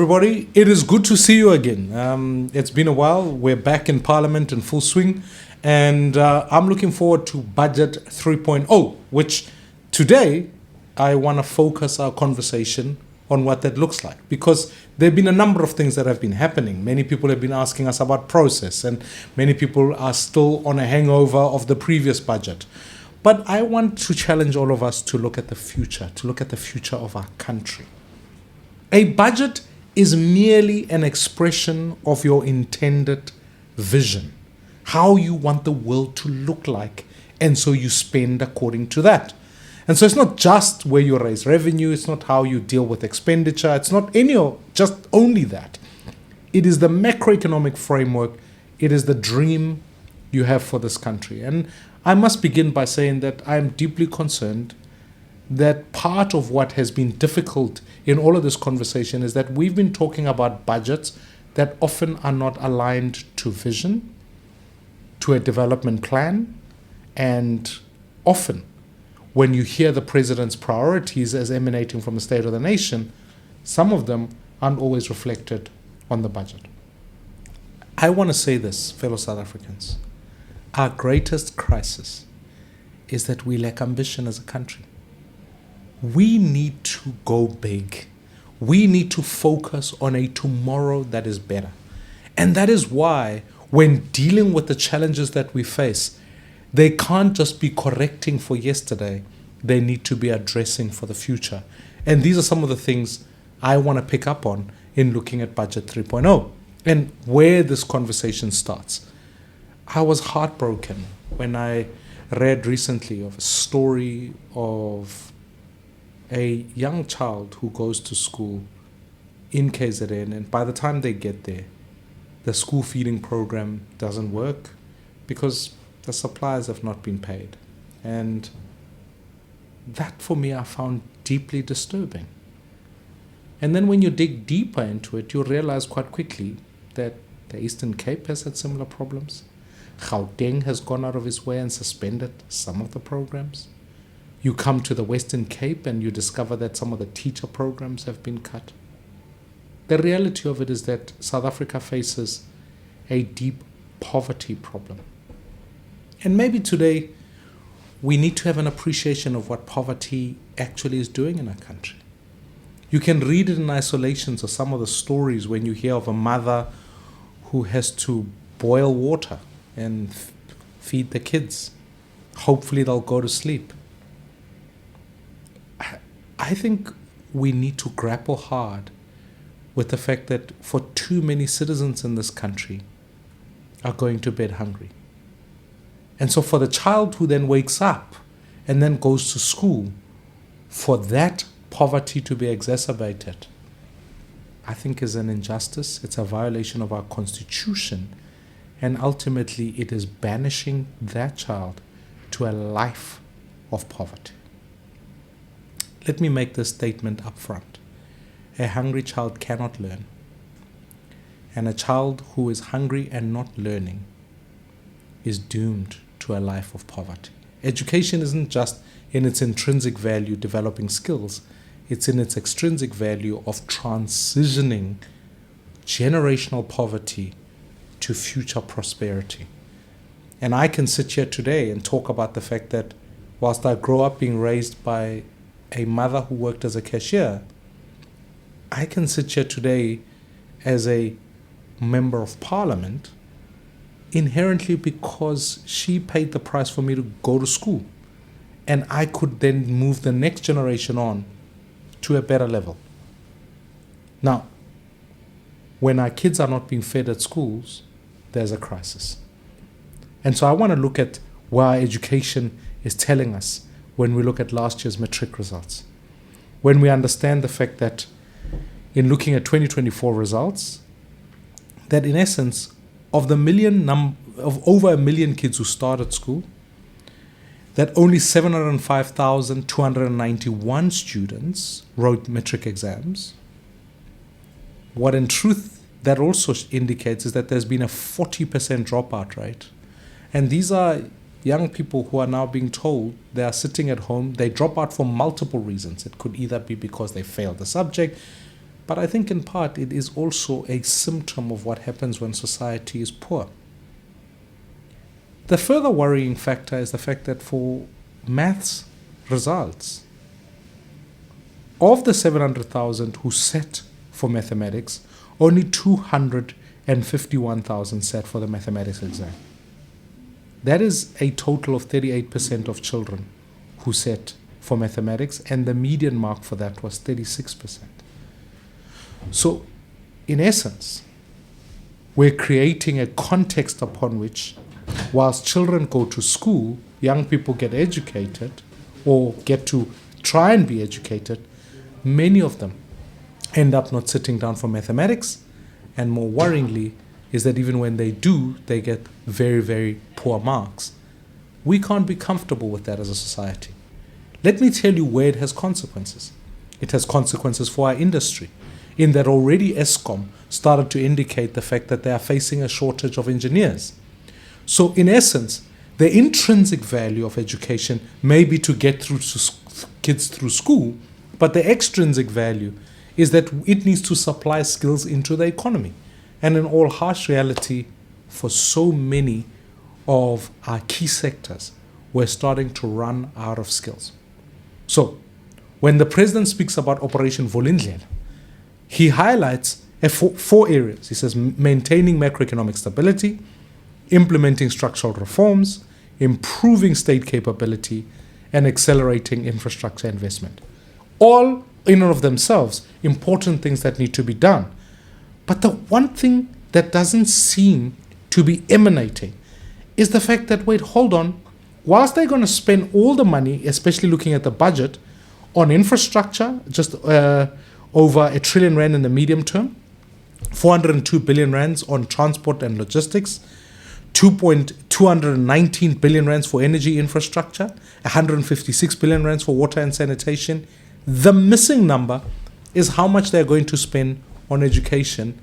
Everybody, it is good to see you again. It's been a while. We're back in Parliament in full swing, and I'm looking forward to Budget 3.0, which today I want to focus our conversation on what that looks like, because there have been a number of things that have been happening. Many people have been asking us about process, and many people are still on a hangover of the previous budget. But I want to challenge all of us to look at the future, of our country. A budget is merely an expression of your intended vision, how you want the world to look like, and so you spend according to that. And so it's not just where you raise revenue, it's not how you deal with expenditure, it's not just only that. It is the macroeconomic framework, it is the dream you have for this country. And I must begin by saying that I am deeply concerned that part of what has been difficult in all of this conversation is that we've been talking about budgets that often are not aligned to vision, to a development plan, and often when you hear the president's priorities as emanating from the state of the nation, some of them aren't always reflected on the budget. I want to say this, fellow South Africans. Our greatest crisis is that we lack ambition as a country. We need to go big. We need to focus on a tomorrow that is better. And that is why when dealing with the challenges that we face, they can't just be correcting for yesterday. They need to be addressing for the future. And these are some of the things I want to pick up on in looking at Budget 3.0 and where this conversation starts. I was heartbroken when I read recently of a story of a young child who goes to school in KZN, and by the time they get there, the school feeding program doesn't work because the suppliers have not been paid. And that for me I found deeply disturbing. And then when you dig deeper into it, you realize quite quickly that the Eastern Cape has had similar problems. Gauteng has gone out of its way and suspended some of the programs. You come to the Western Cape and you discover that some of the teacher programs have been cut. The reality of it is that South Africa faces a deep poverty problem. And maybe today we need to have an appreciation of what poverty actually is doing in our country. You can read it in isolations of some of the stories when you hear of a mother who has to boil water and feed the kids. Hopefully they'll go to sleep. I think we need to grapple hard with the fact that for too many citizens in this country are going to bed hungry. And so for the child who then wakes up and then goes to school, for that poverty to be exacerbated, I think is an injustice. It's a violation of our constitution. And ultimately, it is banishing that child to a life of poverty. Let me make this statement up front. A hungry child cannot learn. And a child who is hungry and not learning is doomed to a life of poverty. Education isn't just in its intrinsic value developing skills, it's in its extrinsic value of transitioning generational poverty to future prosperity. And I can sit here today and talk about the fact that whilst I grew up being raised by a mother who worked as a cashier, I can sit here today as a member of parliament inherently because she paid the price for me to go to school. And I could then move the next generation on to a better level. Now, when our kids are not being fed at schools, there's a crisis. And so I want to look at what our education is telling us when we look at last year's matric results. When we understand the fact that in looking at 2024 results, that in essence, of the over 1 million kids who started school, that only 705,291 students wrote matric exams. What in truth that also indicates is that there's been a 40% dropout rate. And these are young people who are now being told they are sitting at home. They drop out for multiple reasons. It could either be because they failed the subject, But I think in part it is also a symptom of what happens when society is poor. The further worrying factor is the fact that for maths results, of the 700,000 who sat for mathematics, only 251,000 sat for the mathematics exam. That is a total of 38% of children who sat for mathematics, and the median mark for that was 36%. So, in essence, we're creating a context upon which, whilst children go to school, young people get educated or get to try and be educated, many of them end up not sitting down for mathematics, and more worryingly is that even when they do, they get very, very poor marks. We can't be comfortable with that as a society. Let me tell you where it has consequences. It has consequences for our industry, in that already ESCOM started to indicate the fact that they are facing a shortage of engineers. So in essence, the intrinsic value of education may be to get through kids through school, but the extrinsic value is that it needs to supply skills into the economy. And in all harsh reality, for so many of our key sectors, we're starting to run out of skills. So, when the president speaks about Operation Vulindela, he highlights four areas. He says maintaining macroeconomic stability, implementing structural reforms, improving state capability, and accelerating infrastructure investment. All in and of themselves important things that need to be done. But the one thing that doesn't seem to be emanating is the fact that, wait, hold on, whilst they're going to spend all the money, especially looking at the budget, on infrastructure, just over R1 trillion in the medium term, 402 billion rands on transport and logistics, 219 billion rands for energy infrastructure, 156 billion rands for water and sanitation. The missing number is how much they're going to spend on education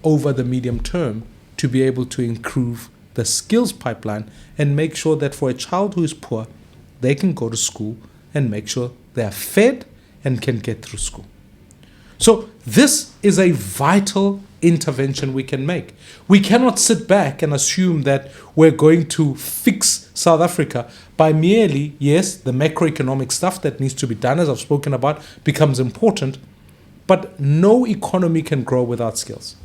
over the medium term to be able to improve the skills pipeline and make sure that for a child who is poor, they can go to school and make sure they are fed and can get through school. So this is a vital intervention we can make. We cannot sit back and assume that we're going to fix South Africa by merely, yes, the macroeconomic stuff that needs to be done, as I've spoken about, becomes important, but no economy can grow without skills.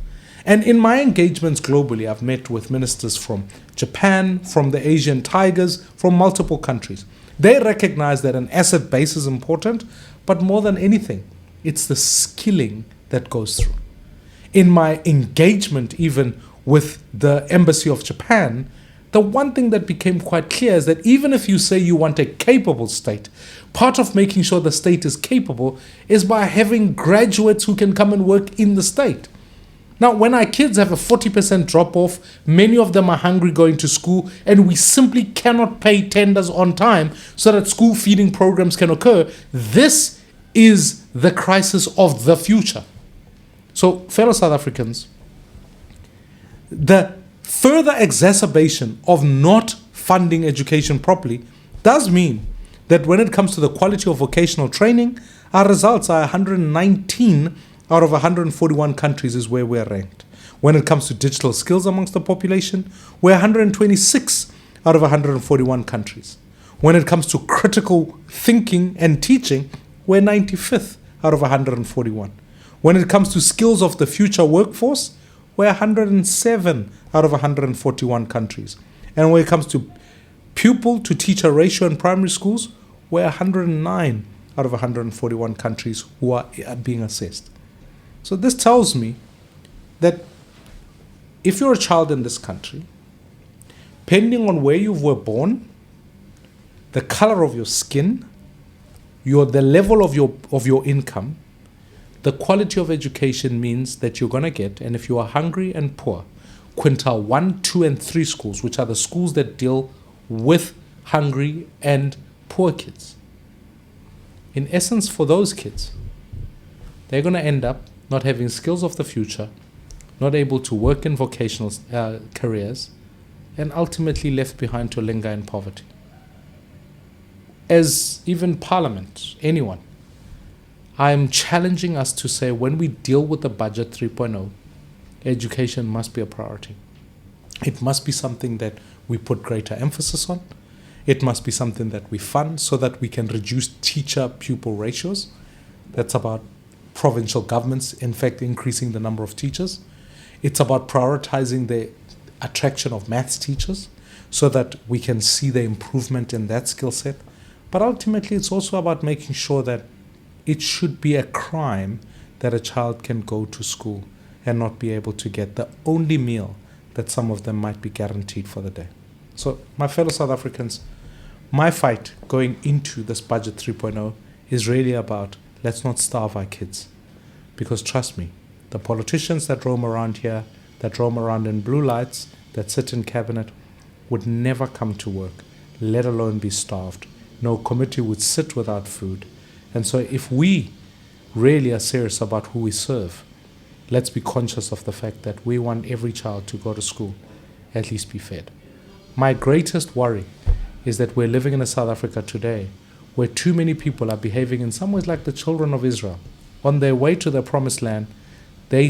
And in my engagements globally, I've met with ministers from Japan, from the Asian Tigers, from multiple countries. They recognize that an asset base is important, but more than anything, it's the skilling that goes through. In my engagement even with the Embassy of Japan, the one thing that became quite clear is that even if you say you want a capable state, part of making sure the state is capable is by having graduates who can come and work in the state. Now, when our kids have a 40% drop-off, many of them are hungry going to school, and we simply cannot pay tenders on time so that school feeding programs can occur. This is the crisis of the future. So, fellow South Africans, the further exacerbation of not funding education properly does mean that when it comes to the quality of vocational training, our results are 119 out of 141 countries is where we're ranked. When it comes to digital skills amongst the population, we're 126 out of 141 countries. When it comes to critical thinking and teaching, we're 95th out of 141. When it comes to skills of the future workforce, we're 107 out of 141 countries. And when it comes to pupil to teacher ratio in primary schools, we're 109 out of 141 countries who are being assessed. So this tells me that if you're a child in this country, depending on where you were born, the color of your skin, the level of your income, the quality of education means that you're going to get, and if you are hungry and poor, quintile 1, 2, and 3 schools, which are the schools that deal with hungry and poor kids. In essence, for those kids, they're going to end up not having skills of the future, not able to work in vocational careers, and ultimately left behind to linger in poverty. As even Parliament, anyone, I'm challenging us to say when we deal with the budget 3.0, education must be a priority. It must be something that we put greater emphasis on. It must be something that we fund so that we can reduce teacher-pupil ratios. That's about provincial governments, in fact, increasing the number of teachers. It's about prioritizing the attraction of maths teachers so that we can see the improvement in that skill set. But ultimately, it's also about making sure that it should be a crime that a child can go to school and not be able to get the only meal that some of them might be guaranteed for the day. So, my fellow South Africans, my fight going into this budget 3.0 is really about let's not starve our kids. Because trust me, the politicians that roam around here, that roam around in blue lights, that sit in cabinet, would never come to work, let alone be starved. No committee would sit without food. And so if we really are serious about who we serve, let's be conscious of the fact that we want every child to go to school, at least be fed. My greatest worry is that we're living in a South Africa today where too many people are behaving in some ways like the children of Israel. On their way to the promised land,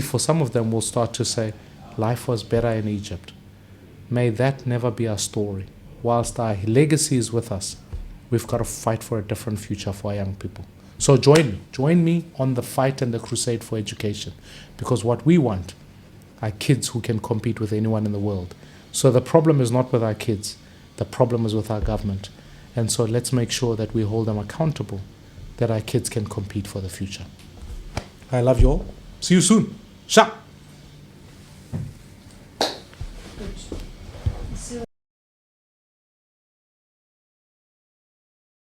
for some of them, will start to say, life was better in Egypt. May that never be our story. Whilst our legacy is with us, we've got to fight for a different future for our young people. So join me on the fight and the crusade for education, because what we want are kids who can compete with anyone in the world. So the problem is not with our kids, the problem is with our government. And so let's make sure that we hold them accountable, that our kids can compete for the future. I love you all. See you soon. Sha.